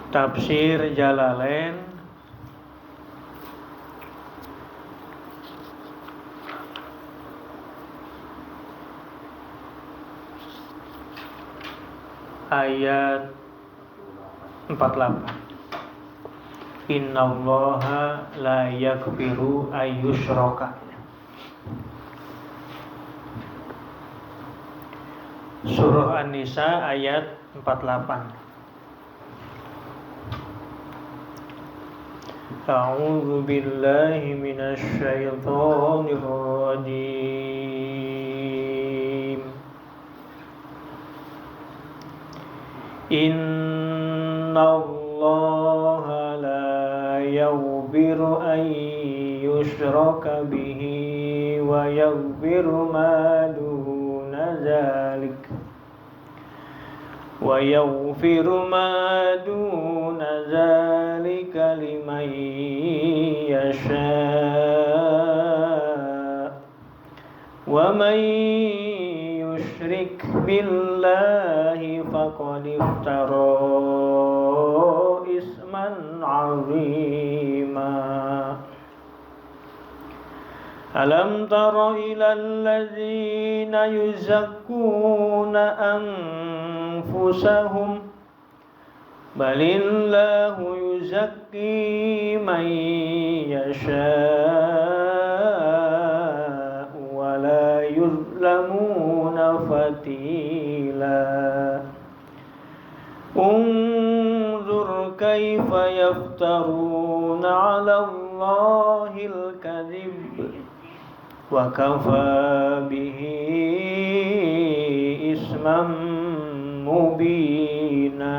Tafsir Jalalain ayat 48. Innallaha la yaghfiru ayyushraka. Surah An-Nisa ayat 48. A'udzu billahi minasy syaithanir rajim. Innallaha la yaghfiru an yushraka bihi wa yaghfiru ma duna dzalik liman yasha wa man yushrik billahi faqad iftara isman 'azima. Alam tara ilal ladzina yuzakkuna anfusahum balillahu yuzakki man yasha wa la yuzlamuna fatila. Unzur kaifa yaftaruna 'ala Allahil kadhib wa kafa bihi isman mubina.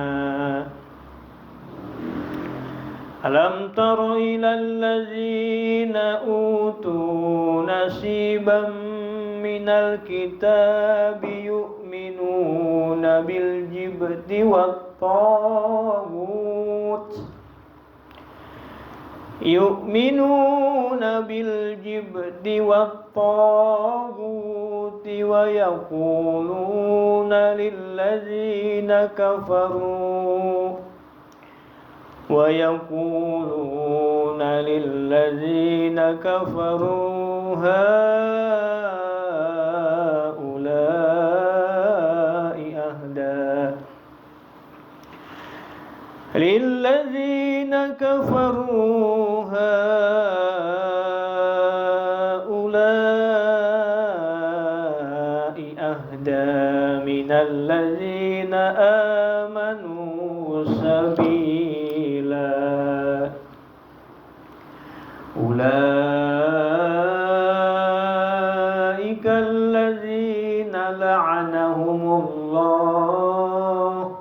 Alam tara ilal ladzina utu nasiban minal kitabi yu'minuna bil jibti wat taghut wa yaquluna lilladzina kafaru haula'i ahda lilladzina kafaru haula'i ahda minal ladzina amanu sabila. Ulaika alladzina la'anahumullah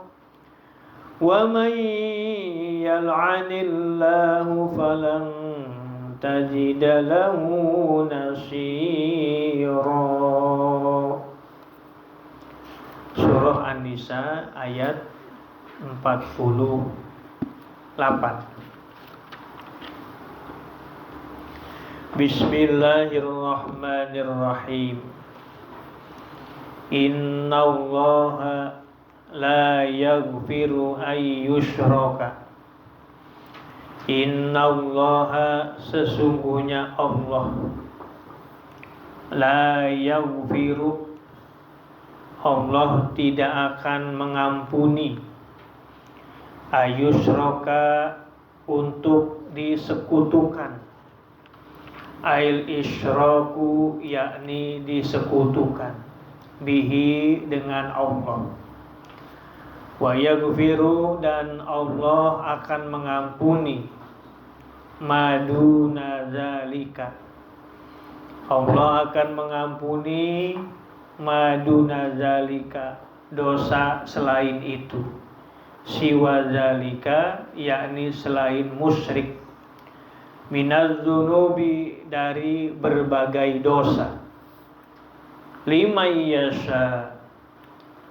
wa man yal'anillahu falan tajida lahu nasira. Surah An-Nisa ayat 48. Bismillahirrahmanirrahim. Innallaha la yaghfiru ay yushraka. Innallaha sesungguhnya Allah, la yaghfiru Allah tidak akan mengampuni ayushraka untuk disekutukan. Ail isyraku yakni disekutukan bihi dengan Allah. Wa yaghfiru dan Allah akan mengampuni maduna zalika. Allah akan mengampuni maduna zalika dosa selain itu. Siwa zalika yakni selain musyrik. Minaz dzunubi dari berbagai dosa. Liman yasha,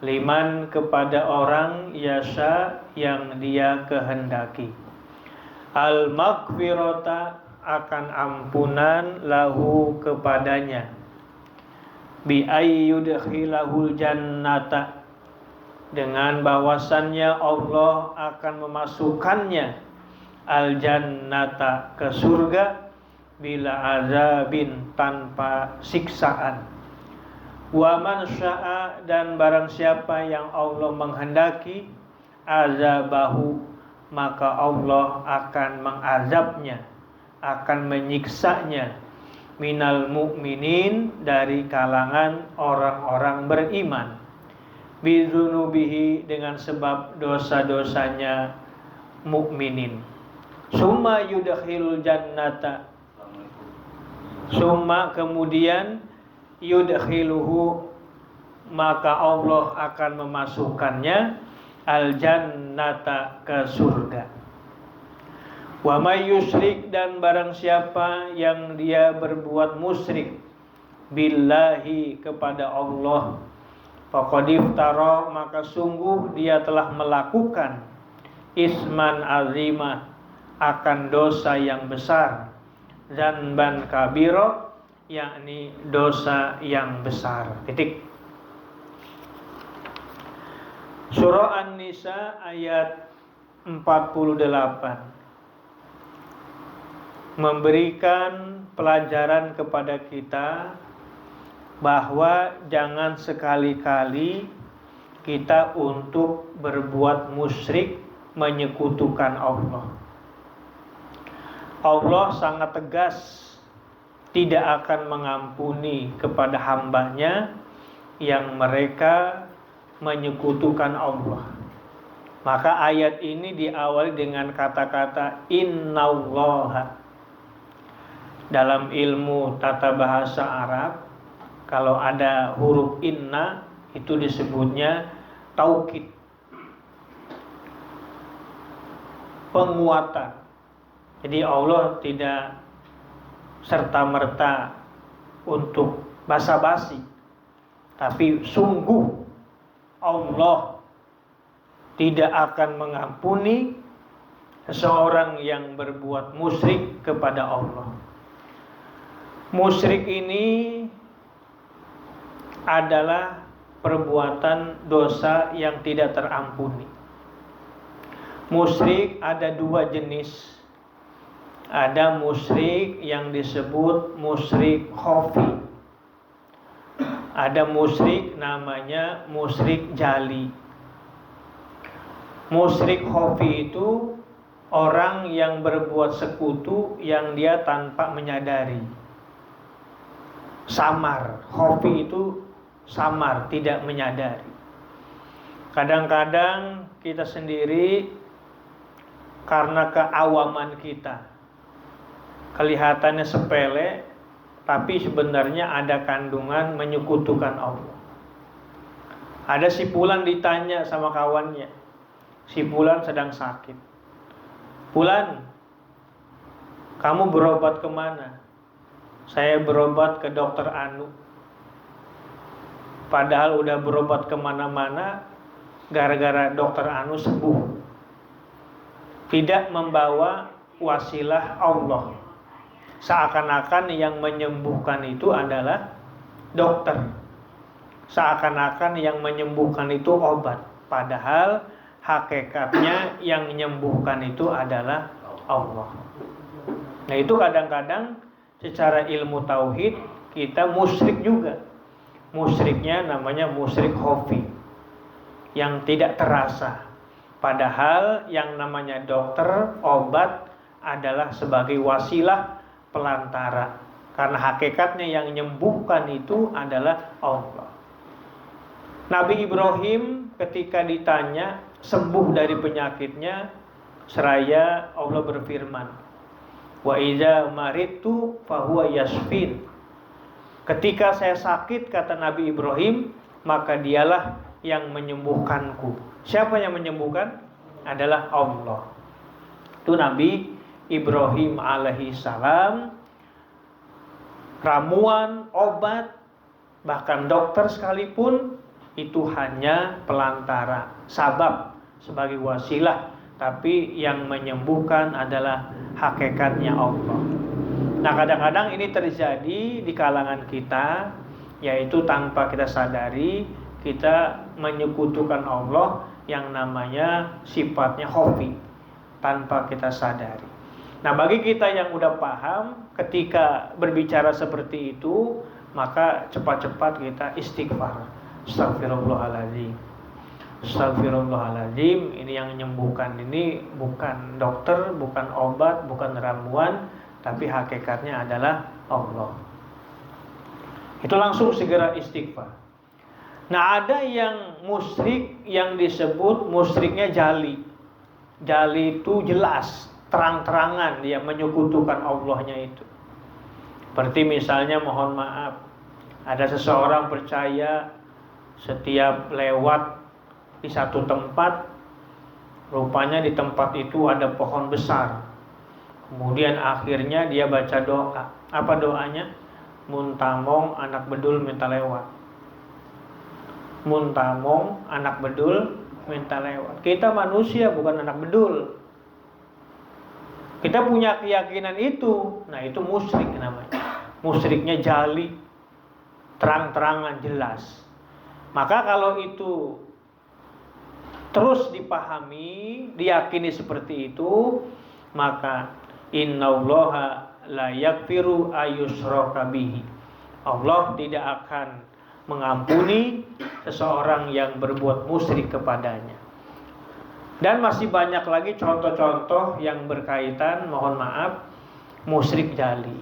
liman kepada orang yasha yang dia kehendaki. Al maghfirata akan ampunan lahu kepadanya. Bi ayyudkhilahul jannata dengan bahwasannya Allah akan memasukkannya al-jannata ke surga bila azabin tanpa siksaan. Wa man syaa, dan barang siapa yang Allah menghendaki azabahu, maka Allah akan mengazabnya, akan menyiksanya, minal mu'minin, dari kalangan orang-orang beriman, bizunubihi, dengan sebab dosa-dosanya mukminin. Summa yudkhilul jannata, summa kemudian, yudkhiluhu, maka Allah akan memasukkannya al-jannata, ke surga. Wa may yusyrik, dan barang siapa yang dia berbuat musyrik billahi, kepada Allah, faqad iftara, maka sungguh dia telah melakukan isman azimah, akan dosa yang besar, zanban kabira, yakni dosa yang besar. Titik. Surah An-Nisa ayat 48 memberikan pelajaran kepada kita bahwa jangan sekali-kali kita untuk berbuat musyrik, menyekutukan Allah. Allah sangat tegas tidak akan mengampuni kepada hambanya yang mereka menyekutukan Allah. Maka ayat ini diawali dengan kata-kata innallaha. Dalam ilmu tata bahasa Arab, kalau ada huruf inna itu disebutnya taukid, penguatan. Jadi Allah tidak serta-merta untuk basa-basi, tapi sungguh Allah tidak akan mengampuni seseorang yang berbuat musyrik kepada Allah. Musyrik ini adalah perbuatan dosa yang tidak terampuni. Musyrik ada dua jenis. Ada musyrik yang disebut musyrik khafi. Ada musyrik namanya musyrik jali. Musyrik khafi itu orang yang berbuat sekutu yang dia tanpa menyadari. Samar, khafi itu samar, tidak menyadari. Kadang-kadang kita sendiri karena keawaman kita, kelihatannya sepele, tapi sebenarnya ada kandungan menyekutukan Allah. Ada si Fulan ditanya sama kawannya, si Fulan sedang sakit. Fulan, kamu berobat kemana? Saya berobat ke dokter Anu. Padahal udah berobat kemana-mana, gara-gara dokter Anu sembuh. Tidak membawa wasilah Allah. Seakan-akan yang menyembuhkan itu adalah dokter. Seakan-akan yang menyembuhkan itu obat. Padahal hakikatnya yang menyembuhkan itu adalah Allah. Nah itu kadang-kadang secara ilmu tauhid kita musyrik juga. Musyriknya namanya musyrik khafi, yang tidak terasa. Padahal yang namanya dokter, obat adalah sebagai wasilah pelantara. Karena hakikatnya yang menyembuhkan itu adalah Allah. Nabi Ibrahim ketika ditanya sembuh dari penyakitnya, seraya Allah berfirman, wa iza maritu fahuwa yashfin. Ketika saya sakit, kata Nabi Ibrahim, maka dialah yang menyembuhkanku. Siapa yang menyembuhkan? Adalah Allah. Itu Nabi Ibrahim alaihi salam. Ramuan, obat, bahkan dokter sekalipun itu hanya pelantara, sabab, sebagai wasilah. Tapi yang menyembuhkan adalah hakikatnya Allah. Nah kadang-kadang ini terjadi di kalangan kita, yaitu tanpa kita sadari kita menyekutukan Allah yang namanya sifatnya khafi tanpa kita sadari. Nah, bagi kita yang udah paham, ketika berbicara seperti itu, maka cepat-cepat kita istighfar. Astagfirullahaladzim. Astagfirullahaladzim. Ini yang menyembuhkan ini bukan dokter, bukan obat, bukan ramuan, tapi hakikatnya adalah Allah. Itu langsung segera istighfar. Nah, ada yang musyrik yang disebut musyriknya jali. Jali itu jelas, terang-terangan dia menyekutukan Allahnya itu. Seperti misalnya, mohon maaf, ada seseorang percaya setiap lewat di satu tempat, rupanya di tempat itu ada pohon besar. Kemudian akhirnya dia baca doa. Apa doanya? Muntamong anak bedul minta lewat. Muntamong anak bedul minta lewat. Kita manusia bukan anak bedul. Kita punya keyakinan itu. Nah, itu musyrik namanya. Musyriknya jali, terang-terangan jelas. Maka kalau itu terus dipahami, diyakini seperti itu, maka innallaha la yaghfiru ayyushraka bihi. Allah tidak akan mengampuni seseorang yang berbuat musyrik kepadanya. Dan masih banyak lagi contoh-contoh yang berkaitan, mohon maaf, musyrik jali.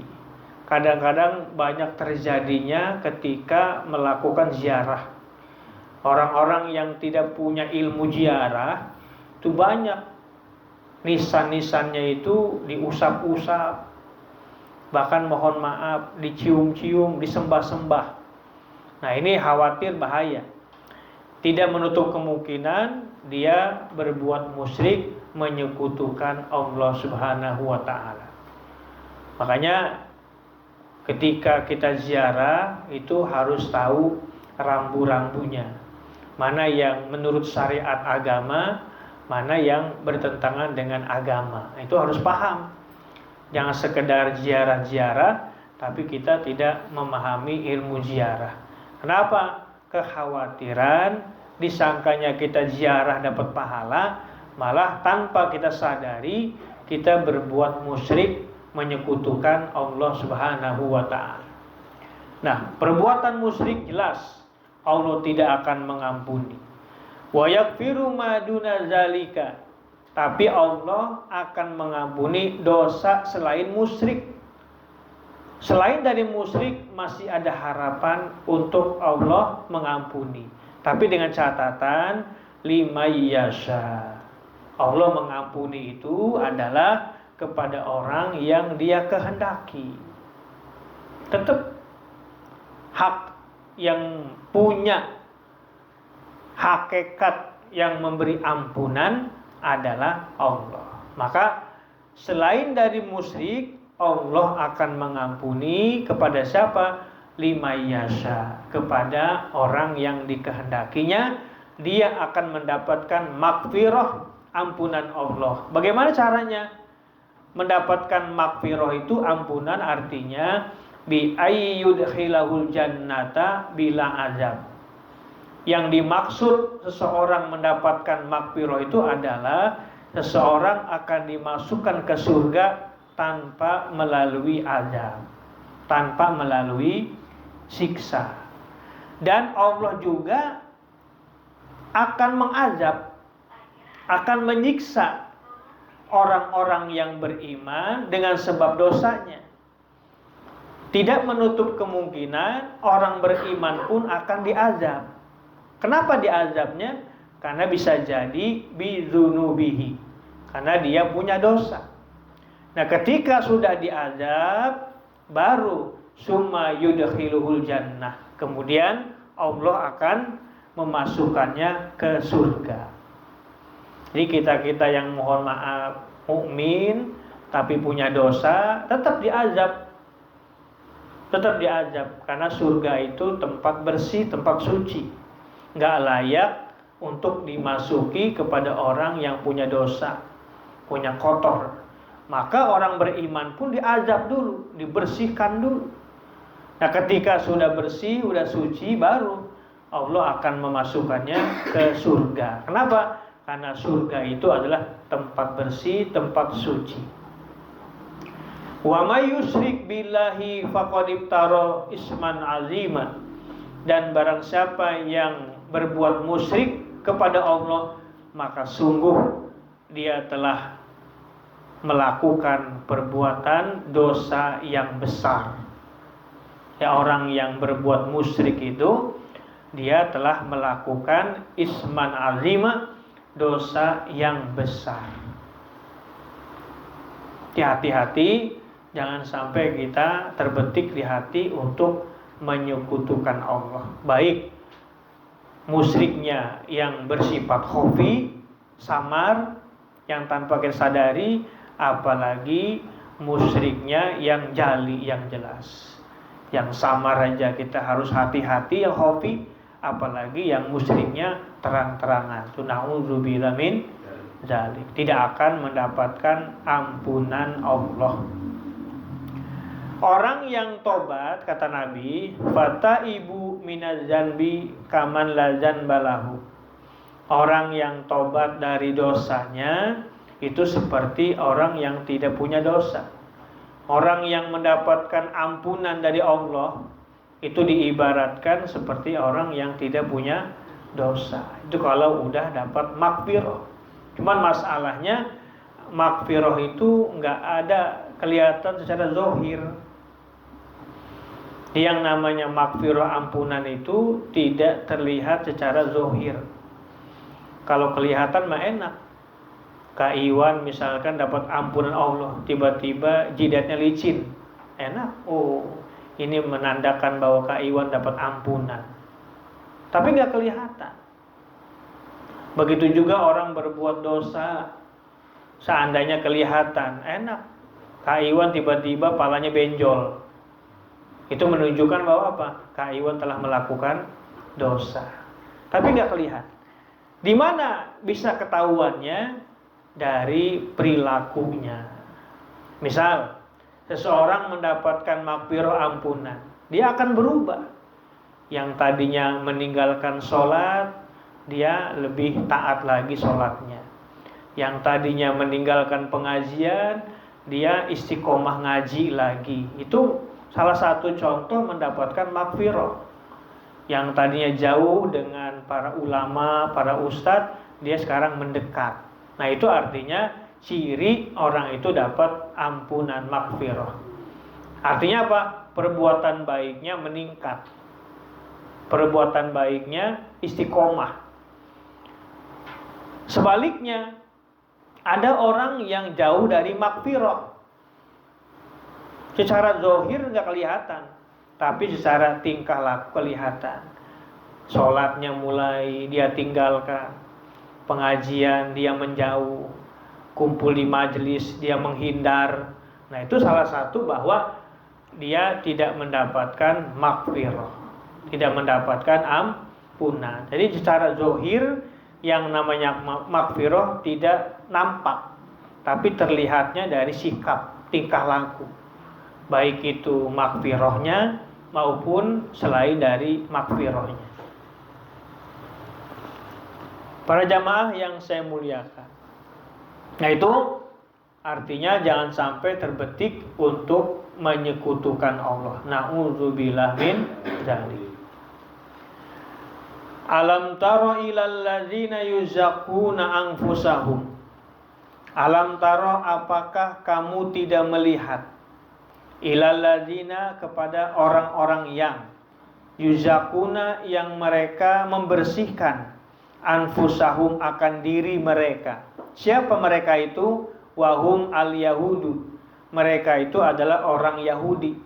Kadang-kadang banyak terjadinya ketika melakukan ziarah. Orang-orang yang tidak punya ilmu ziarah itu banyak nisan-nisannya itu diusap-usap, bahkan mohon maaf dicium-cium, disembah-sembah. Nah, ini khawatir bahaya. Tidak menutup kemungkinan dia berbuat musyrik, menyekutukan Allah Subhanahu wa taala. Makanya ketika kita ziarah itu harus tahu rambu-rambunya. Mana yang menurut syariat agama, mana yang bertentangan dengan agama. Itu harus paham. Jangan sekedar ziarah-ziarah tapi kita tidak memahami ilmu ziarah. Kenapa? Kekhawatiran disangkanya kita ziarah dapat pahala, malah tanpa kita sadari kita berbuat musyrik, menyekutukan Allah Subhanahu wa taala. Nah, perbuatan musyrik jelas Allah tidak akan mengampuni. Wa yaghfiru ma duna zalika. Tapi Allah akan mengampuni dosa selain musyrik. Selain dari musyrik masih ada harapan untuk Allah mengampuni. Tapi dengan catatan lima yasha. Allah mengampuni itu adalah kepada orang yang dia kehendaki. Tetap hak yang punya hakikat yang memberi ampunan adalah Allah. Maka selain dari musyrik, Allah akan mengampuni kepada siapa? Lima yasha, kepada orang yang dikehendakinya. Dia akan mendapatkan maghfirah, ampunan Allah. Bagaimana caranya? Mendapatkan maghfirah itu, ampunan, artinya bi ayyudkhilahul jannata bila azab. Yang dimaksud seseorang mendapatkan maghfirah itu adalah seseorang akan dimasukkan ke surga tanpa melalui azab, tanpa melalui siksa. Dan Allah juga akan mengazab, akan menyiksa orang-orang yang beriman dengan sebab dosanya. Tidak menutup kemungkinan orang beriman pun akan diazab. Kenapa diazabnya? Karena bisa jadi bidzunubihi, karena dia punya dosa. Nah, ketika sudah diazab, baru summa yudkhiluhul jannah. Kemudian Allah akan memasukkannya ke surga. Jadi kita yang mohon maaf mukmin tapi punya dosa tetap diazab. Tetap diazab karena surga itu tempat bersih, tempat suci. Enggak layak untuk dimasuki kepada orang yang punya dosa, punya kotor. Maka orang beriman pun diazab dulu, dibersihkan dulu. Nah, ketika sudah bersih, sudah suci, baru Allah akan memasukkannya ke surga. Kenapa? Karena surga itu adalah tempat bersih, tempat suci. Wa may yusyrik billahi faqad iftara isman aziman. Dan barang siapa yang berbuat musyrik kepada Allah, maka sungguh dia telah melakukan perbuatan dosa yang besar. Ya, orang yang berbuat musyrik itu dia telah melakukan isman azima, dosa yang besar. Hati-hati, jangan sampai kita terbetik di hati untuk menyekutukan Allah. Baik musyriknya yang bersifat khafi, samar, yang tanpa kita sadari, apalagi musyriknya yang jali, yang jelas. Yang samar aja kita harus hati-hati, yang khafi, apalagi yang musyriknya terang-terangan. Na'udzubillah min dzalik. Tidak akan mendapatkan ampunan Allah. Orang yang tobat, kata Nabi, fataibu minaz zanbi kaman la zanbalahu. Orang yang tobat dari dosanya itu seperti orang yang tidak punya dosa. Orang yang mendapatkan ampunan dari Allah itu diibaratkan seperti orang yang tidak punya dosa. Itu kalau udah dapat maghfirah. Cuman masalahnya maghfirah itu nggak ada kelihatan secara zahir. Yang namanya maghfirah, ampunan itu tidak terlihat secara zahir. Kalau kelihatan mah enak. Kak Iwan misalkan dapat ampunan Allah, tiba-tiba jidatnya licin, enak. Oh, ini menandakan bahwa Kak Iwan dapat ampunan. Tapi nggak kelihatan. Begitu juga orang berbuat dosa, seandainya kelihatan, enak. Kak Iwan tiba-tiba palanya benjol. Itu menunjukkan bahwa apa? Kak Iwan telah melakukan dosa. Tapi nggak kelihatan. Di mana bisa ketahuannya? Dari perilakunya. Misal, seseorang mendapatkan maghfirah, ampunan, dia akan berubah. Yang tadinya meninggalkan sholat, dia lebih taat lagi sholatnya. Yang tadinya meninggalkan pengajian, dia istiqomah ngaji lagi. Itu salah satu contoh mendapatkan maghfirah. Yang tadinya jauh dengan para ulama, para ustadz, dia sekarang mendekat. Nah, itu artinya ciri orang itu dapat ampunan, maghfirah. Artinya apa? Perbuatan baiknya meningkat. Perbuatan baiknya istiqomah. Sebaliknya, ada orang yang jauh dari maghfirah. Secara zahir nggak kelihatan, tapi secara tingkah laku kelihatan. Sholatnya mulai dia tinggalkan, pengajian dia menjauh, kumpul di majelis dia menghindar. Nah, itu salah satu bahwa dia tidak mendapatkan maghfirah, tidak mendapatkan ampunan. Jadi secara zahir yang namanya maghfirah tidak nampak, tapi terlihatnya dari sikap, tingkah laku, baik itu maghfirahnya maupun selain dari maghfirahnya. Para jamaah yang saya muliakan, nah itu artinya jangan sampai terbetik untuk menyekutukan Allah. Na'udzubillah min dzalik. Alam tara ilal ladzina yuzakkuna anfusahum. Alam tara, apakah kamu tidak melihat, ilal ladzina, kepada orang-orang yang yuzakkuna, yang mereka membersihkan, anfusahum, akan diri mereka. Siapa mereka itu? Wahum al-yahudu, mereka itu adalah orang Yahudi.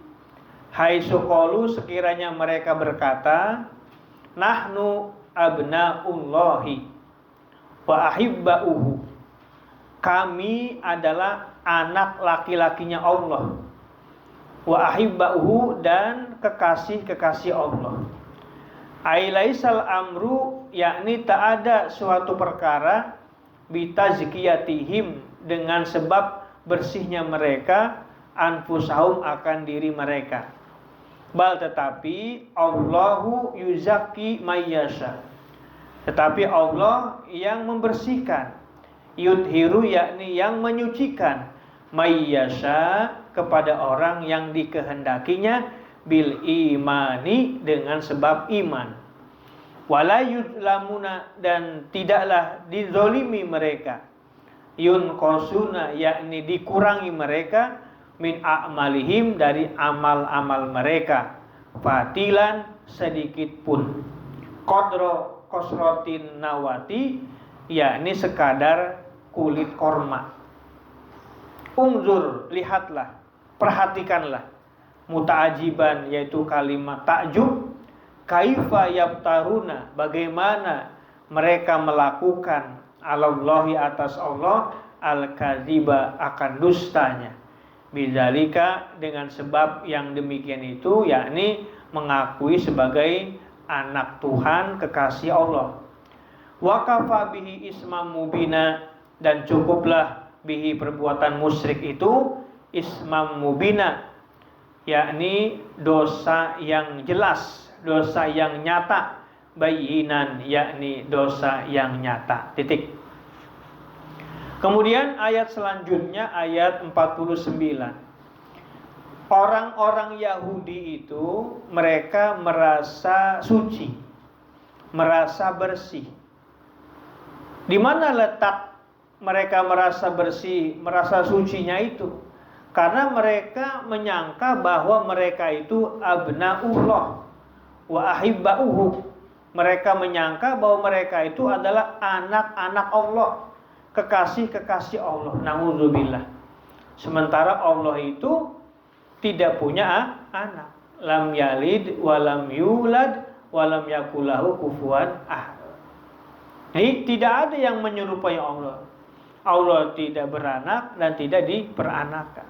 Haitsu qalu, sekiranya mereka berkata, nahnu abnaullahi wa ahibbauhu, kami adalah anak laki-lakinya Allah, wa ahibbauhu, dan kekasih-kekasih Allah. Ailaisal amru, yakni tak ada suatu perkara, bitazkiyatihim, dengan sebab bersihnya mereka, anfusahum, akan diri mereka. Bal tetapi Allahu yuzakki mayyasha. Tetapi Allah yang membersihkan, yudhiru yakni yang menyucikan, mayyasha kepada orang yang dikehendakinya, bil imani dengan sebab iman. Wala yudlamuna dan tidaklah dizolimi mereka, yunqosuna yakni dikurangi mereka, min a'malihim dari amal-amal mereka, fatilan sedikit pun, qadro kosrotin nawati yakni sekadar kulit korma. Unzur lihatlah, perhatikanlah, muta'ajiban yaitu kalimat takjub, kaifa yabtaruna bagaimana mereka melakukan alallahi atas Allah al-kadziba akan dustanya, bidzalika dengan sebab yang demikian itu yakni mengakui sebagai anak Tuhan kekasih Allah. Wa kafa bihi ismam mubina dan cukuplah bihi perbuatan musyrik itu ismam mubina yakni dosa yang jelas, dosa yang nyata, bayinan yakni dosa yang nyata. Titik. Kemudian ayat selanjutnya ayat 49. Orang-orang Yahudi itu mereka merasa suci, merasa bersih. Di mana letak mereka merasa bersih, merasa sucinya itu? Karena mereka menyangka bahwa mereka itu abnaullah wa ahibbauhu. Mereka menyangka bahwa mereka itu adalah anak-anak Allah, kekasih-kekasih Allah. Nauzubillah. Sementara Allah itu tidak punya anak. Lam yalid walam yulad walam yakulahu kufuwan ahad. Jadi tidak ada yang menyerupai Allah. Allah tidak beranak dan tidak diperanakan.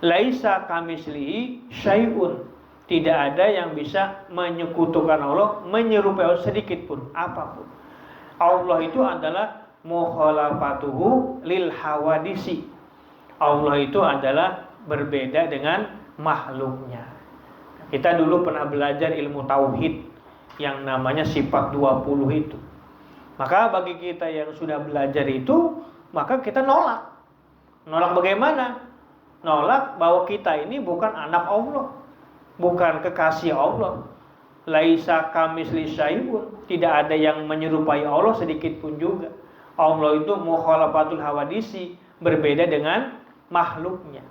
Laisa kamislihi syai'un. Tidak ada yang bisa menyekutukan Allah, menyerupai Allah sedikit pun, apapun. Allah itu adalah mukhalafatuhu lil hawadisi. Allah itu adalah berbeda dengan makhluknya. Kita dulu pernah belajar ilmu tauhid yang namanya sifat 20 itu. Maka bagi kita yang sudah belajar itu, maka kita nolak. Nolak bagaimana? Nolak bahwa kita ini bukan anak Allah, bukan kekasih Allah. Laisa kamisli syai'un, tidak ada yang menyerupai Allah sedikit pun juga. Allah itu mukhalafatul hawadisi, berbeda dengan makhluknya.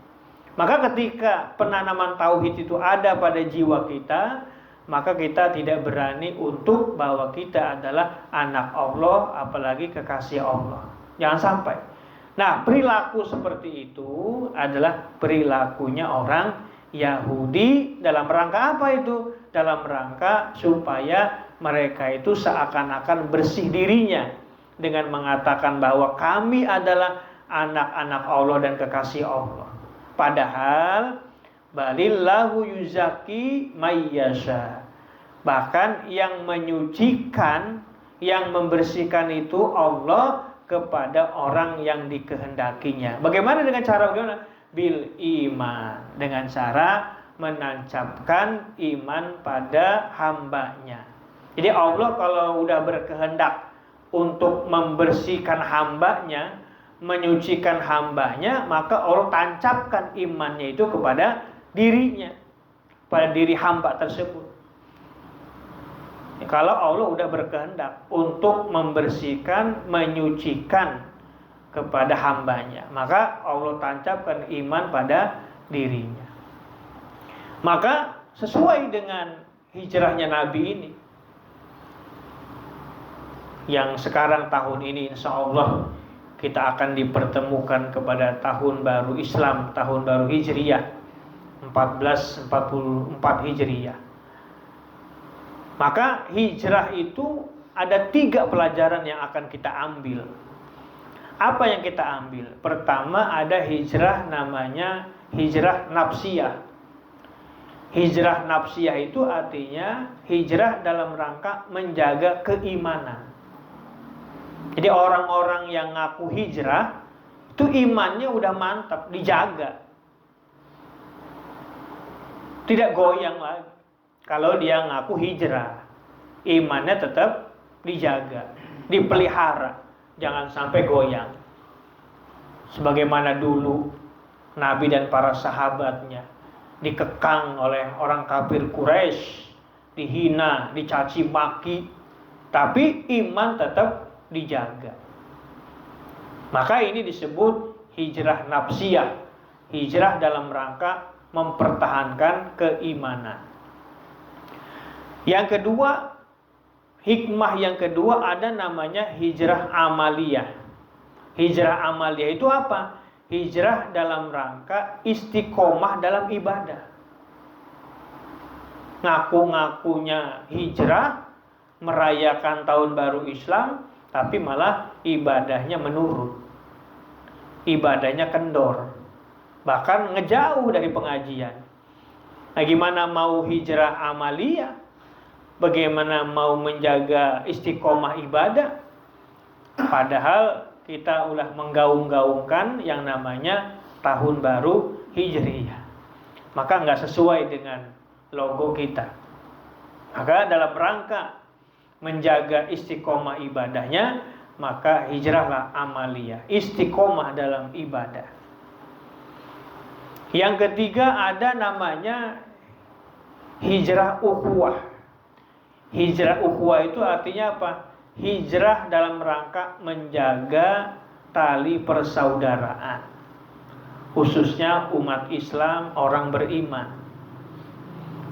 Maka ketika penanaman tauhid itu ada pada jiwa kita, maka kita tidak berani untuk bahwa kita adalah anak Allah, apalagi kekasih Allah. Jangan sampai. Nah, perilaku seperti itu adalah perilakunya orang Yahudi. Dalam rangka apa itu? Dalam rangka supaya mereka itu seakan-akan bersih dirinya dengan mengatakan bahwa kami adalah anak-anak Allah dan kekasih Allah. Padahal balillahu yuzaki mayyasha. Bahkan yang menyucikan, yang membersihkan itu Allah kepada orang yang dikehendakinya. Bagaimana dengan cara bagaimana? Bil iman, dengan cara menancapkan iman pada hambanya. Jadi Allah kalau udah berkehendak untuk membersihkan hambanya, menyucikan hambanya, maka Allah tancapkan imannya itu kepada dirinya, pada diri hamba tersebut. Kalau Allah udah berkehendak untuk membersihkan, menyucikan kepada hambanya, maka Allah tancapkan iman pada dirinya. Maka sesuai dengan hijrahnya Nabi ini, yang sekarang tahun ini insya Allah kita akan dipertemukan kepada tahun baru Islam, tahun baru Hijriyah 1444 Hijriyah. Maka hijrah itu ada 3 pelajaran yang akan kita ambil. Apa yang kita ambil? Pertama ada hijrah namanya hijrah nafsiyah. Hijrah nafsiyah itu artinya hijrah dalam rangka menjaga keimanan. Jadi orang-orang yang ngaku hijrah itu imannya udah mantap, dijaga. tidak goyang lagi. Kalau dia ngaku hijrah, imannya tetap dijaga, dipelihara, jangan sampai goyang. Sebagaimana dulu Nabi dan para sahabatnya dikekang oleh orang kafir Quraisy, dihina, dicaci maki, tapi iman tetap dijaga. Maka ini disebut hijrah nafsiyah, hijrah dalam rangka mempertahankan keimanan. Yang kedua, hikmah yang kedua ada namanya hijrah amaliyah. Hijrah amaliyah itu apa? Hijrah dalam rangka istiqomah dalam ibadah. Ngaku-ngakunya hijrah, merayakan tahun baru Islam, tapi malah ibadahnya menurun. Ibadahnya kendor. Bahkan ngejauh dari pengajian. Nah, gimana mau hijrah amaliyah? Bagaimana mau menjaga istiqomah ibadah? Padahal kita udah menggaung-gaungkan yang namanya tahun baru Hijriyah. Maka nggak sesuai dengan logo kita. Maka dalam rangka menjaga istiqomah ibadahnya, maka hijrahlah amaliyah, istiqomah dalam ibadah. Yang ketiga ada namanya hijrah ukhuwah. Hijrah ukhuwah itu artinya apa? Hijrah dalam rangka menjaga tali persaudaraan, khususnya umat Islam, orang beriman.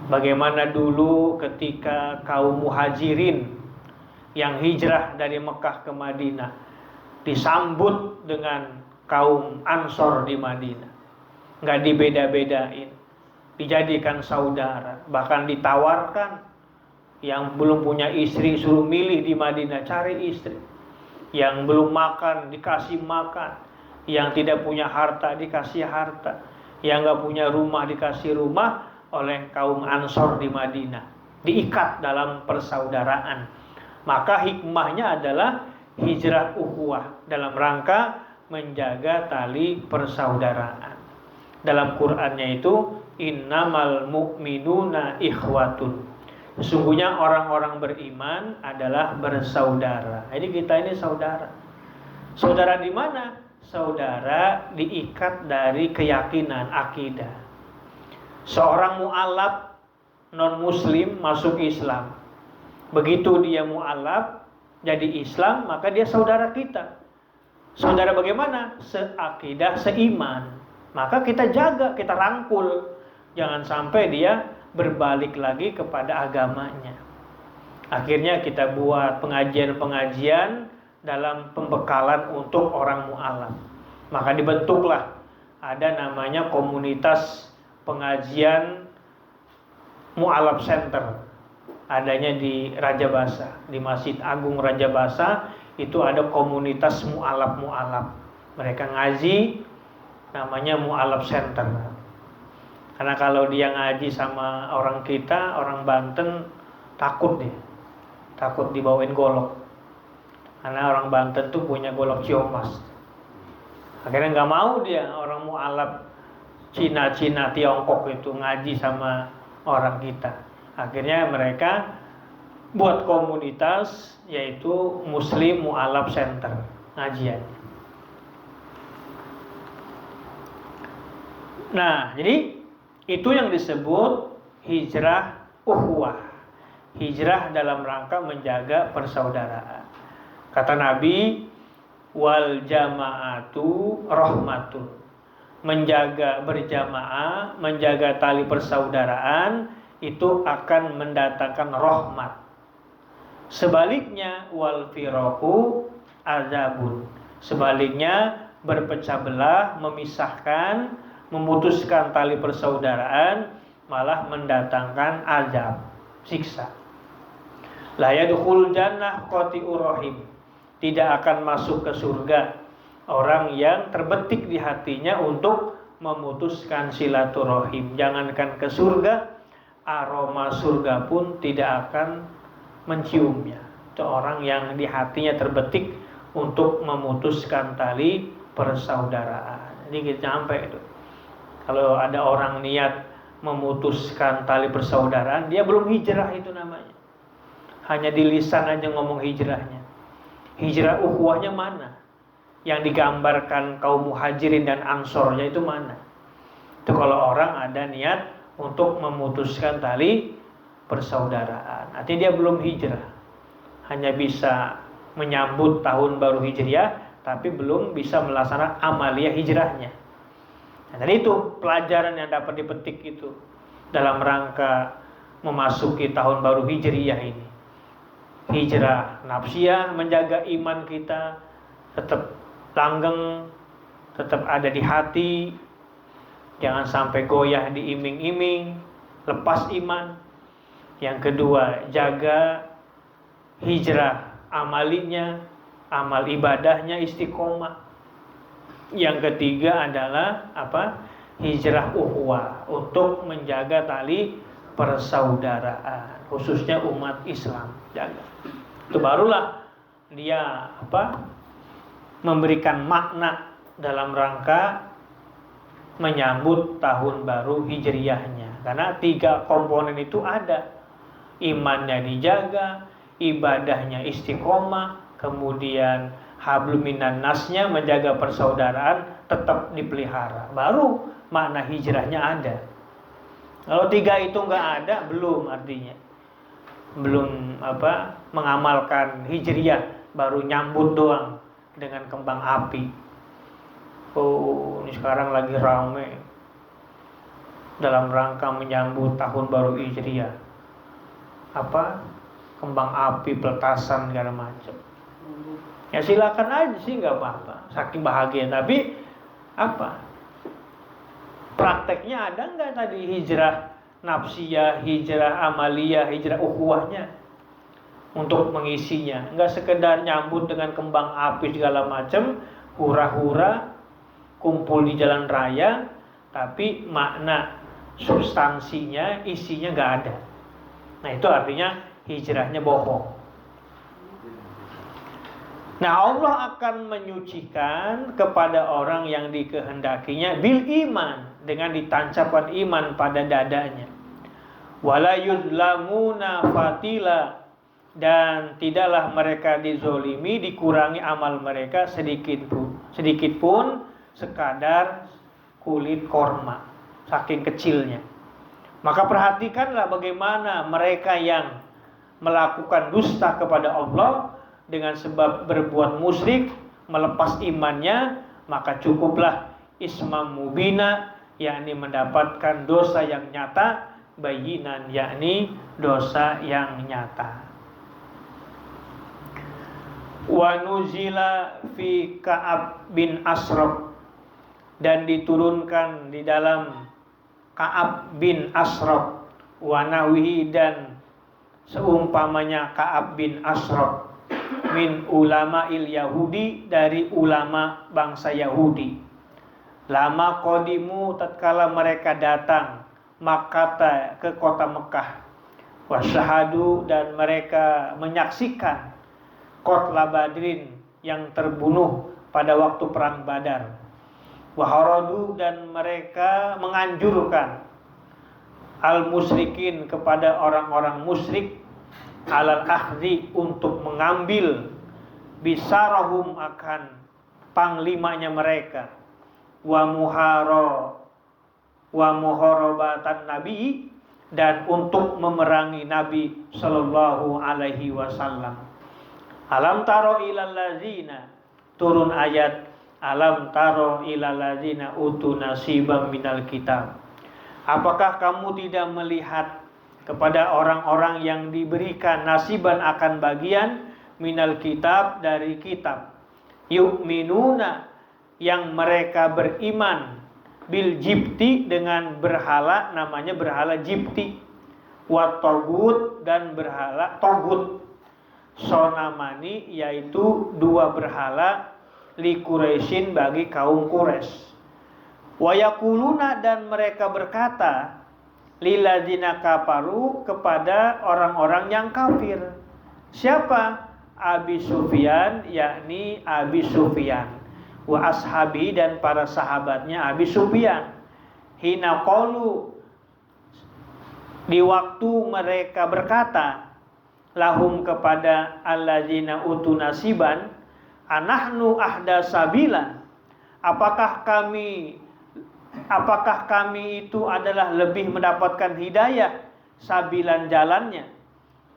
Bagaimana dulu ketika kaum muhajirin yang hijrah dari Mekah ke Madinah disambut dengan kaum Ansor di Madinah, nggak dibeda-bedain, dijadikan saudara, bahkan ditawarkan. Yang belum punya istri suruh milih di Madinah, cari istri. Yang belum makan dikasih makan. Yang tidak punya harta dikasih harta. Yang nggak punya rumah dikasih rumah oleh kaum Ansor di Madinah. Diikat dalam persaudaraan. Maka hikmahnya adalah hijrah ukhuwah dalam rangka menjaga tali persaudaraan. Dalam Qur'annya itu innamal mu'minuna ikhwatun. Sesungguhnya orang-orang beriman adalah bersaudara. Jadi kita ini saudara. Saudara di mana? Saudara diikat dari keyakinan, akidah. Seorang mu'alaf non-muslim masuk Islam. Begitu dia mu'alaf jadi Islam, maka dia saudara kita. Saudara bagaimana? Seakidah, seiman. Maka kita jaga, kita rangkul. Jangan sampai dia berbalik lagi kepada agamanya. Akhirnya kita buat pengajian-pengajian dalam pembekalan untuk orang mu'alaf. Maka dibentuklah ada namanya komunitas pengajian mu'alaf center. Adanya di Rajabasa, di Masjid Agung Rajabasa itu ada komunitas mu'alaf-mu'alaf. Mereka ngaji namanya mu'alaf center. Karena kalau dia ngaji sama orang kita, orang Banten, takut dia. Takut dibawain golok. Karena orang Banten tuh punya golok ciomas. Akhirnya nggak mau dia, orang mu'alaf Cina-Cina, Tiongkok itu ngaji sama orang kita. Akhirnya mereka buat komunitas, yaitu Muslim Mu'alaf Center, ngajian. Nah, jadi itu yang disebut hijrah ukhuwah. Hijrah dalam rangka menjaga persaudaraan. Kata Nabi, wal jama'atu rahmatun. Menjaga berjamaah, menjaga tali persaudaraan itu akan mendatangkan rahmat. Sebaliknya wal firaqu azabun. Sebaliknya berpecah belah, memisahkan, memutuskan tali persaudaraan malah mendatangkan azab, siksa. La yadkhul jannah qati'ur rahim. Tidak akan masuk ke surga orang yang terbetik di hatinya untuk memutuskan silaturahim. Jangankan ke surga, aroma surga pun tidak akan menciumnya. Itu orang yang di hatinya terbetik untuk memutuskan tali persaudaraan. Jadi kita sampai itu. Kalau ada orang niat memutuskan tali persaudaraan, dia belum hijrah itu namanya. Hanya di lisan aja ngomong hijrahnya. Hijrah ukhuwahnya mana? Yang digambarkan kaum muhajirin dan ansornya itu mana? Itu kalau orang ada niat untuk memutuskan tali persaudaraan, artinya dia belum hijrah. Hanya bisa menyambut tahun baru hijriah, tapi belum bisa melaksanakan amaliyah hijrahnya. Nah, dan itu pelajaran yang dapat dipetik itu dalam rangka memasuki tahun baru hijriah ini. Hijrah nafsiyah, menjaga iman kita tetap langgeng, tetap ada di hati, jangan sampai goyah diiming-iming, lepas iman. Yang kedua, jaga hijrah amalinya, amal ibadahnya istiqomah. Yang ketiga adalah apa? Hijrah ukhuwah, untuk menjaga tali persaudaraan, khususnya umat Islam. Jaga. Itu barulah dia apa? Memberikan makna dalam rangka menyambut tahun baru hijriyahnya. Karena 3 komponen itu ada. Imannya dijaga, ibadahnya istiqomah, kemudian hablum minan nasnya, menjaga persaudaraan tetap dipelihara. Baru makna hijrahnya ada. Kalau 3 itu nggak ada, belum, artinya belum apa, mengamalkan hijriyah, baru nyambut doang dengan kembang api. Oh, ini sekarang lagi rame dalam rangka menyambut tahun baru hijriyah. Apa? Kembang api, peletasan segala macam. Ya silakan aja sih, nggak apa-apa, saking bahagia. Tapi apa? Prakteknya ada nggak tadi hijrah nafsiyah, hijrah amaliyah, hijrah ukhuwahnya untuk mengisinya? Nggak sekedar nyambut dengan kembang api segala macam, hura-hura, kumpul di jalan raya, tapi makna substansinya, isinya nggak ada. Nah, itu artinya hijrahnya bohong. Nah, Allah akan menyucikan kepada orang yang dikehendakinya bil iman, dengan ditancapkan iman pada dadanya. Wala yuzlamuna fatila, dan tidaklah mereka dizolimi, dikurangi amal mereka sedikit pun sekadar kulit korma, saking kecilnya. Maka perhatikanlah bagaimana mereka yang melakukan dusta kepada Allah dengan sebab berbuat musyrik, melepas imannya, maka cukuplah ismam mubina, yakni mendapatkan dosa yang nyata, bayinan, yakni dosa yang nyata. Wa nuzila fi Ka'ab bin Ashraf, dan diturunkan di dalam Ka'ab bin Ashraf, wa nawihi, dan seumpamanya Ka'ab bin Ashraf, min ulama'il Yahudi, dari ulama bangsa Yahudi. Lama qadimu, tatkala mereka datang Makkah, ke kota Mekah. Wasyahadu, dan mereka menyaksikan qatla Badrin, yang terbunuh pada waktu perang Badar. Waharadu, dan mereka menganjurkan al-musyrikin, kepada orang-orang musyrik, alal akhdi, untuk mengambil bisarahum, akan panglimanya mereka, wa muharabatan nabi, dan untuk memerangi Nabi sallallahu alaihi wasallam. Alam taro ilal ladzina, turun ayat alam taro ilal ladzina utu nasibam minal kitab. Apakah kamu tidak melihat kepada orang-orang yang diberikan nasiban, akan bagian, minal kitab, dari kitab, yu'minuna, yang mereka beriman, bil jibti, dengan berhala, namanya berhala jibti, wa togut, dan berhala togut, sonamani, yaitu 2 berhala, li Quraisyin, bagi kaum Quraisy. Wa yakuluna, dan mereka berkata, lilladzina kafaru, kepada orang-orang yang kafir. Siapa? Abi Sufyan, yakni Abi Sufyan, wa ashabi, dan para sahabatnya Abi Sufyan. Hina qalu, di waktu mereka berkata lahum kepada alladzina utu nasiban, anahnu ahda sabila, apakah kami itu adalah lebih mendapatkan hidayah, sabilan jalannya,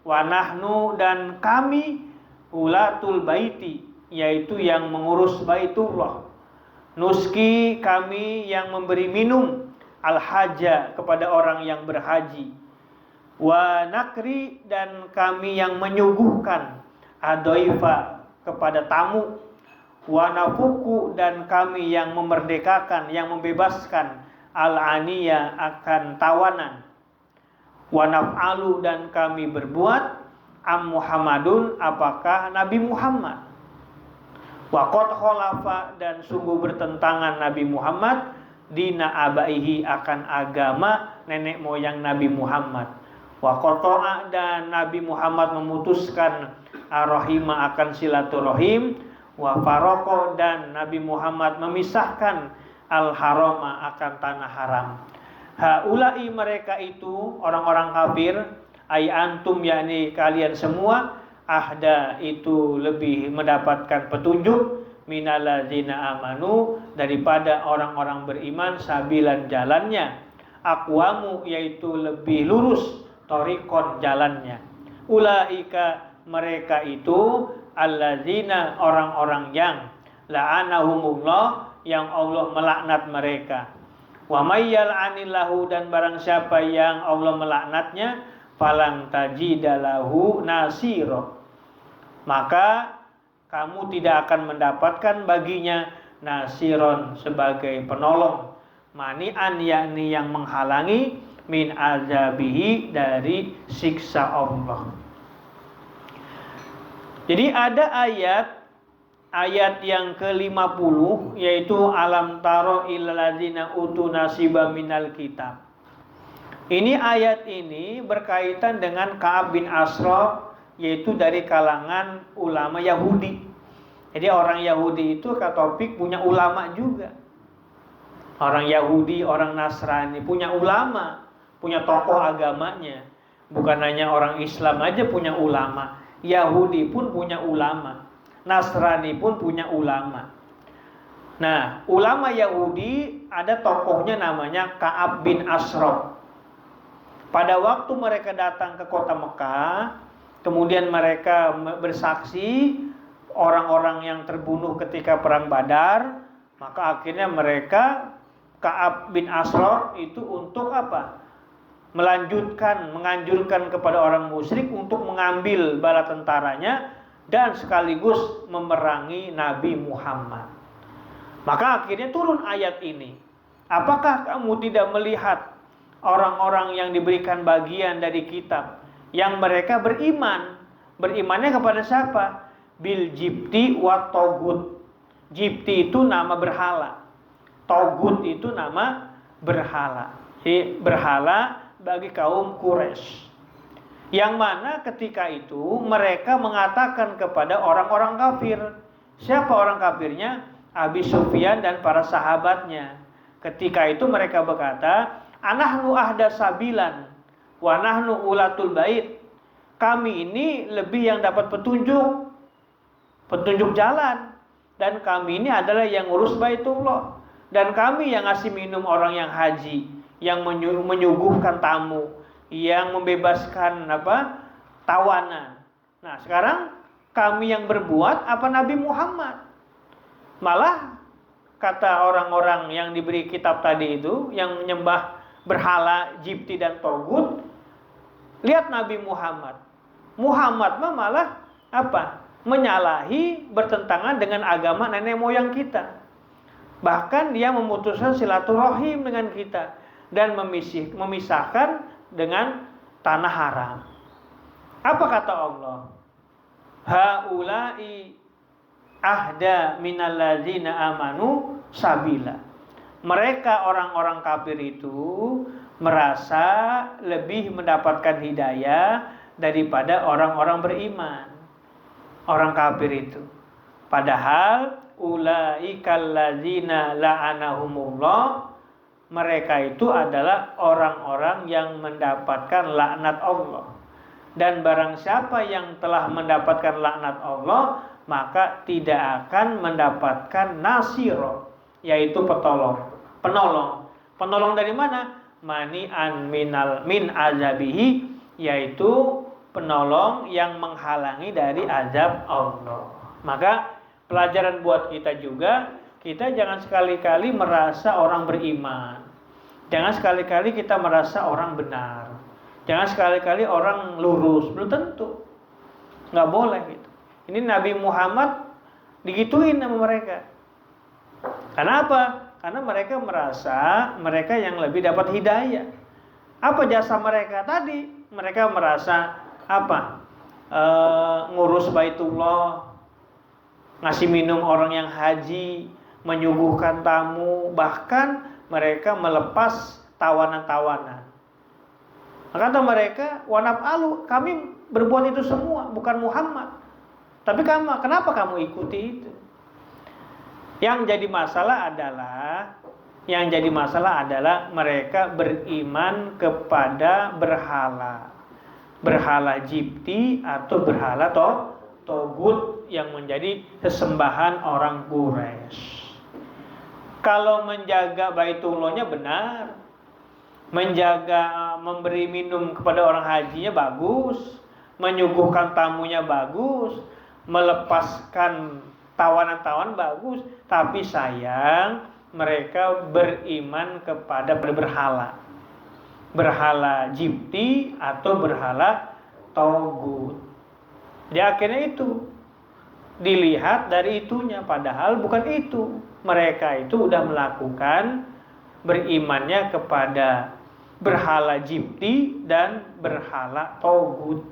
wa nahnu dan kami ulatul baiti, yaitu yang mengurus baitullah, nuski kami yang memberi minum al-haja kepada orang yang berhaji, wa nakri dan kami yang menyuguhkan adoifa kepada tamu, wa nafuku dan kami yang memerdekakan, yang membebaskan al-aniya akan tawanan, wa naf'alu dan kami berbuat am Muhammadun apakah Nabi Muhammad, wa qad khalafa dan sungguh bertentangan Nabi Muhammad dina abaihi akan agama nenek moyang Nabi Muhammad, wa qata'a dan Nabi Muhammad memutuskan ar-rahima akan silaturahim, wa faraqo dan Nabi Muhammad memisahkan al-harama akan tanah haram. Haulai mereka itu orang-orang kafir, ay antum yakni kalian semua, ahda itu lebih mendapatkan petunjuk minalladzina amanu daripada orang-orang beriman, sabilan jalannya, aqwamu yaitu lebih lurus, thoriqon jalannya, ulaika mereka itu alladzina orang-orang yang la'anahumullah yang Allah melaknat mereka, wa mayyal anillahu dan barang siapa yang Allah melaknatnya falang tajidalahu nasiro, maka kamu tidak akan mendapatkan baginya nasiron sebagai penolong, mani'an yakni yang menghalangi, min azabihi dari siksa Allah. Jadi ada ayat yang ke-50 yaitu alam taro illalladzina utu nasiba minal kitab. Ini ayat ini berkaitan dengan Ka'ab bin Ashraf, yaitu dari kalangan ulama Yahudi. Jadi orang Yahudi itu katopik punya ulama juga. Orang Yahudi, orang Nasrani punya ulama, punya tokoh agamanya. Bukan hanya orang Islam aja punya ulama, Yahudi pun punya ulama, Nasrani pun punya ulama. Nah, ulama Yahudi ada tokohnya namanya Ka'ab bin Ashraf. Pada waktu mereka datang ke kota Mekah, kemudian mereka bersaksi orang-orang yang terbunuh ketika perang Badar, maka akhirnya mereka Ka'ab bin Ashraf itu untuk apa? Menganjurkan kepada orang musyrik untuk mengambil bala tentaranya dan sekaligus memerangi Nabi Muhammad. Maka akhirnya turun ayat ini. Apakah kamu tidak melihat orang-orang yang diberikan bagian dari kitab yang mereka beriman? Berimannya kepada siapa? Bil jibti wa togut. Jibti itu nama berhala, togut itu nama berhala. Jadi berhala bagi kaum Quraisy, yang mana ketika itu mereka mengatakan kepada orang-orang kafir. Siapa orang kafirnya? Abi Sufyan dan para sahabatnya. Ketika itu mereka berkata, anahnu ahda sabilan wa nahnu ulatul bait. Kami ini lebih yang dapat petunjuk jalan, dan kami ini adalah yang ngurus baitullah, dan kami yang ngasih minum orang yang haji, yang menyuguhkan tamu, yang membebaskan tawanan. Nah, sekarang kami yang berbuat apa Nabi Muhammad? Malah kata orang-orang yang diberi kitab tadi itu, yang menyembah berhala, jibti dan togut, lihat Nabi Muhammad. Muhammad malah apa? Menyalahi, bertentangan dengan agama nenek moyang kita. Bahkan dia memutuskan silaturahim dengan kita dan memisahkan dengan tanah haram. Apa kata Allah? Haulai ahda minalladzina amanu sabila. Mereka orang-orang kafir itu merasa lebih mendapatkan hidayah daripada orang-orang beriman. Orang kafir itu. Padahal ulaikal ladzina la'anahumullah, mereka itu adalah orang-orang yang mendapatkan laknat Allah. Dan barang siapa yang telah mendapatkan laknat Allah, maka tidak akan mendapatkan nasiro, yaitu penolong. Penolong dari mana? Mani'an min azabihi, yaitu penolong yang menghalangi dari azab Allah. Maka pelajaran buat kita juga, kita jangan sekali-kali merasa orang beriman. Jangan sekali-kali kita merasa orang benar. Jangan sekali-kali orang lurus. Belum tentu. Nggak boleh gitu. Ini Nabi Muhammad digituin sama mereka. Kenapa? Karena mereka merasa mereka yang lebih dapat hidayah. Apa jasa mereka tadi? Mereka merasa apa? Ngurus Baitullah, ngasih minum orang yang haji, menyuguhkan tamu, bahkan mereka melepas tawanan-tawanan. Kata mereka, wanaf alu, kami berbuat itu semua, bukan Muhammad. Tapi kenapa kamu ikuti itu? Yang jadi masalah adalah mereka beriman kepada berhala jibti atau berhala togut yang menjadi sesembahan orang Quraisy. Kalau menjaga Baitullahnya benar, menjaga memberi minum kepada orang hajinya bagus, menyuguhkan tamunya bagus, melepaskan tawanan-tawanan bagus, tapi sayang mereka beriman kepada berhala jibti atau berhala togut. Di akhirnya itu dilihat dari itunya, padahal bukan itu. Mereka itu udah melakukan berimannya kepada berhala jibti dan berhala togut.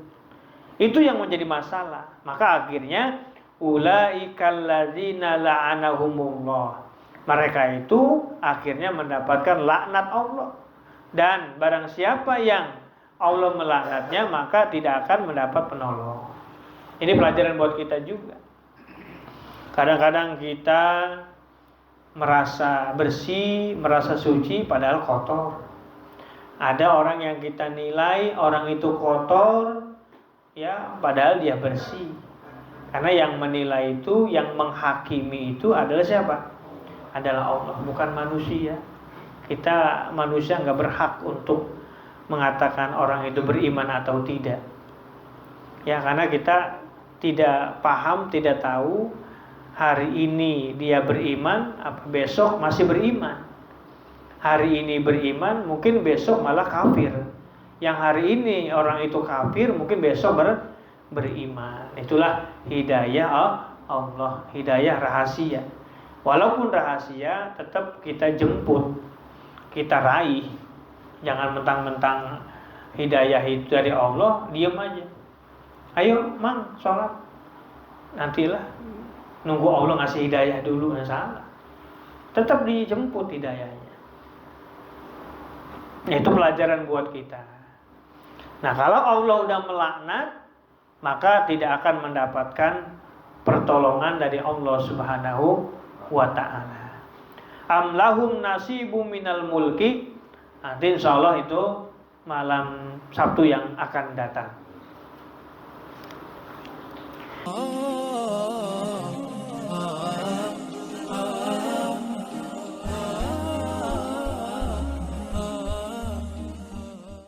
Itu yang menjadi masalah. Maka akhirnya ulaikal ladzina la'anahumullah. Mereka itu akhirnya mendapatkan laknat Allah. Dan barang siapa yang Allah melaknatnya, maka tidak akan mendapat penolong. Ini pelajaran buat kita juga. Kadang-kadang kita merasa bersih, merasa suci, padahal kotor. Ada orang yang kita nilai orang itu kotor, ya, padahal dia bersih. Karena yang menilai itu, yang menghakimi itu adalah siapa? Adalah Allah, bukan manusia. Kita manusia nggak berhak untuk mengatakan orang itu beriman atau tidak. Ya, karena kita tidak paham, tidak tahu hari ini dia beriman, apa besok masih beriman. Hari ini beriman, mungkin besok malah kafir. Yang hari ini orang itu kafir, mungkin besok beriman. Itulah hidayah Allah, hidayah rahasia. Walaupun rahasia, tetap kita jemput, kita raih. Jangan mentang-mentang hidayah itu dari Allah, diam aja. Ayo, mang, sholat. Nantilah nunggu Allah ngasih hidayah dulu, nggak salah. Tetap dijemput hidayahnya. Itu pelajaran buat kita. Nah, kalau Allah udah melaknat, maka tidak akan mendapatkan pertolongan dari Allah Subhanahu wa ta'ala. Am lahum nasibum minal mulki. Nanti insyaallah itu malam Sabtu yang akan datang.